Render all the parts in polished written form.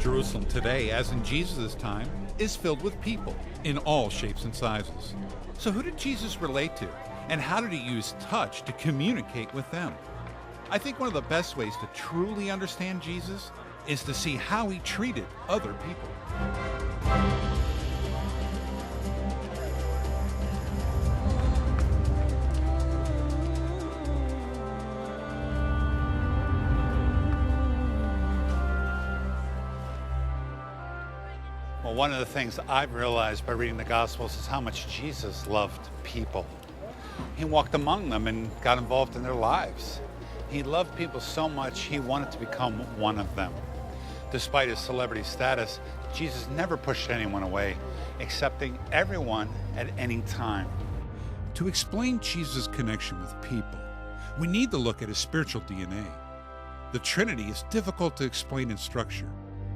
Jerusalem today, as in Jesus' time, is filled with people in all shapes and sizes. So who did Jesus relate to? And how did he use touch to communicate with them? I think one of the best ways to truly understand Jesus is to see how he treated other people. Well, one of the things I've realized by reading the Gospels is how much Jesus loved people. He walked among them and got involved in their lives. He loved people so much he wanted to become one of them. Despite his celebrity status, Jesus never pushed anyone away, accepting everyone at any time. To explain Jesus' connection with people, we need to look at his spiritual DNA. The Trinity is difficult to explain in structure,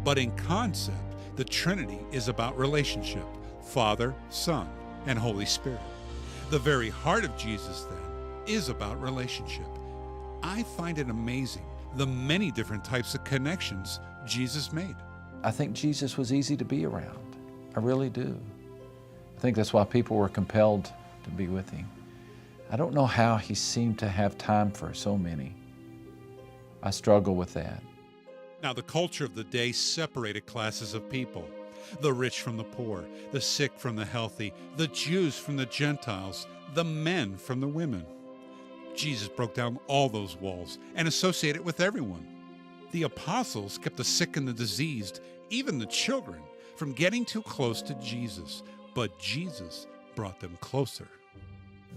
but in concept, the Trinity is about relationship, Father, Son, and Holy Spirit. The very heart of Jesus, then, is about relationship. I find it amazing the many different types of connections Jesus made. I think Jesus was easy to be around. I really do. I think that's why people were compelled to be with him. I don't know how he seemed to have time for so many. I struggle with that. Now, the culture of the day separated classes of people. The rich from the poor, the sick from the healthy, the Jews from the Gentiles, the men from the women. Jesus broke down all those walls and associated with everyone. The apostles kept the sick and the diseased, even the children, from getting too close to Jesus, but Jesus brought them closer.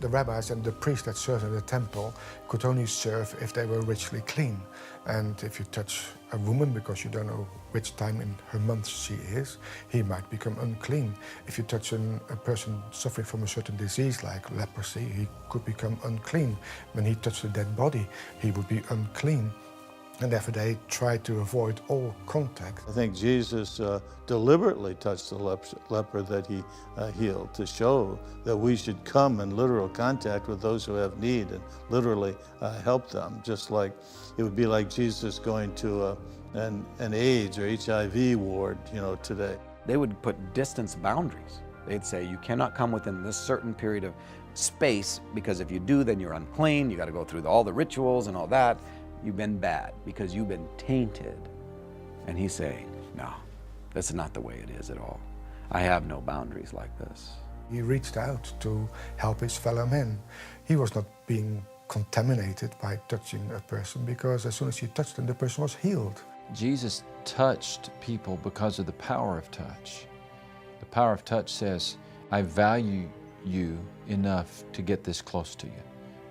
The rabbis and the priests that served in the temple could only serve if they were ritually clean. And if you touch a woman because you don't know which time in her month she is, he might become unclean. If you touch a person suffering from a certain disease like leprosy, he could become unclean. When he touched a dead body, he would be unclean. And therefore they tried to avoid all contact. I think Jesus deliberately touched the leper that he healed to show that we should come in literal contact with those who have need and literally help them. Just like it would be like Jesus going to an AIDS or HIV ward, today. They would put distance boundaries. They'd say you cannot come within this certain period of space because if you do, then you're unclean. You got to go through all the rituals and all that. You've been bad because you've been tainted. And he's saying, no, that's not the way it is at all. I have no boundaries like this. He reached out to help his fellow men. He was not being contaminated by touching a person because as soon as he touched them, the person was healed. Jesus touched people because of the power of touch. The power of touch says, I value you enough to get this close to you.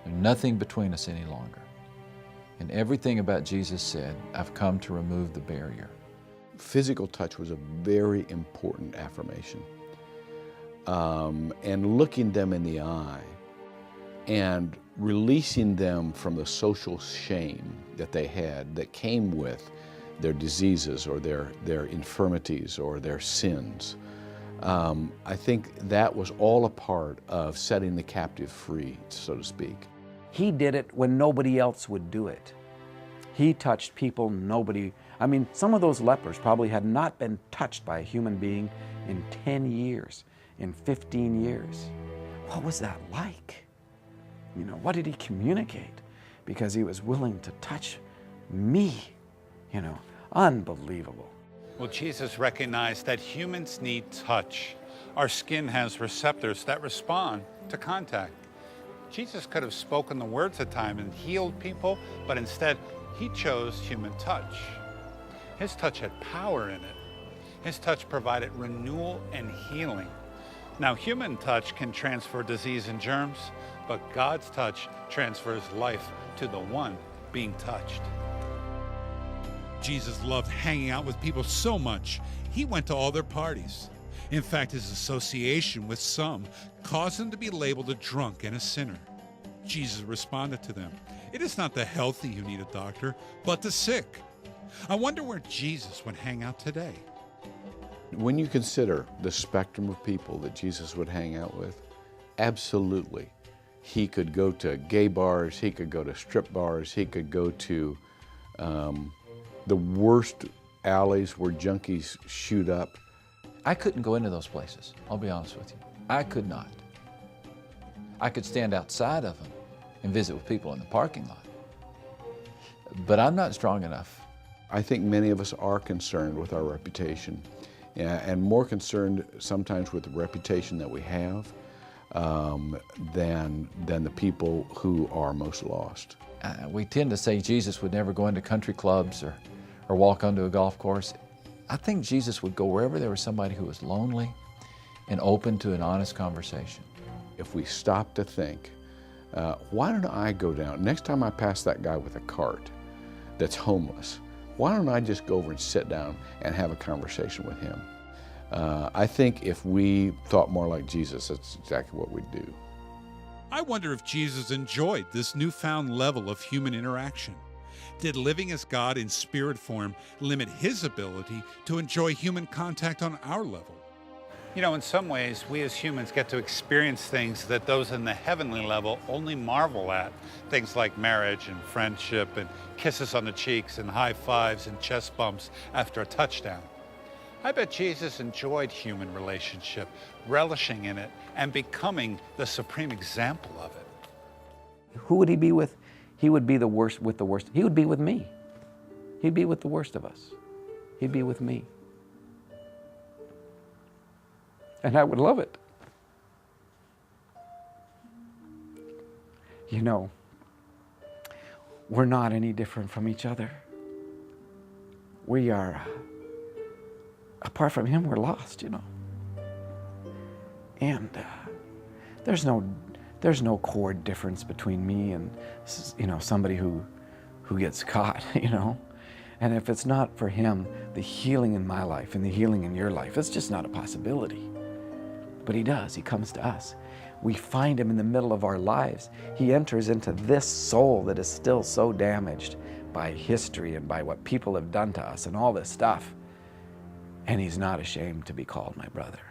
There's nothing between us any longer. And everything about Jesus said, I've come to remove the barrier. Physical touch was a very important affirmation. And looking them in the eye and releasing them from the social shame that they had that came with their diseases or their infirmities or their sins. I think that was all a part of setting the captive free, so to speak. He did it when nobody else would do it. He touched people some of those lepers probably had not been touched by a human being in 10 years, in 15 years. What was that like? What did he communicate? Because he was willing to touch me, unbelievable. Well, Jesus recognized that humans need touch. Our skin has receptors that respond to contact. Jesus could have spoken the words at times and healed people, but instead he chose human touch. His touch had power in it. His touch provided renewal and healing. Now, human touch can transfer disease and germs, but God's touch transfers life to the one being touched. Jesus loved hanging out with people so much, he went to all their parties. In fact, his association with some caused him to be labeled a drunk and a sinner. Jesus responded to them, "It is not the healthy who need a doctor, but the sick." I wonder where Jesus would hang out today. When you consider the spectrum of people that Jesus would hang out with, absolutely. He could go to gay bars, he could go to strip bars, he could go to the worst alleys where junkies shoot up. I couldn't go into those places, I'll be honest with you. I could not. I could stand outside of them and visit with people in the parking lot. But I'm not strong enough. I think many of us are concerned with our reputation, and more concerned sometimes with the reputation that we have than the people who are most lost. We tend to say Jesus would never go into country clubs or walk onto a golf course. I think Jesus would go wherever there was somebody who was lonely and open to an honest conversation. If we stop to think, why don't I go down, next time I pass that guy with a cart that's homeless, why don't I just go over and sit down and have a conversation with him? I think if we thought more like Jesus, that's exactly what we'd do. I wonder if Jesus enjoyed this newfound level of human interaction. Did living as God in spirit form limit his ability to enjoy human contact on our level? You know, in some ways, we as humans get to experience things that those in the heavenly level only marvel at. Things like marriage and friendship and kisses on the cheeks and high fives and chest bumps after a touchdown. I bet Jesus enjoyed human relationship, relishing in it and becoming the supreme example of it. Who would he be with? He would be the worst with the worst. He would be with me. He'd be with the worst of us. He'd be with me. And I would love it. You know, we're not any different from each other. We are, apart from him, we're lost, you know. And there's no core difference between me and, you know, somebody who gets caught, you know. And if it's not for him, the healing in my life and the healing in your life, it's just not a possibility. But he does. He comes to us. We find him in the middle of our lives. He enters into this soul that is still so damaged by history and by what people have done to us and all this stuff. And he's not ashamed to be called my brother.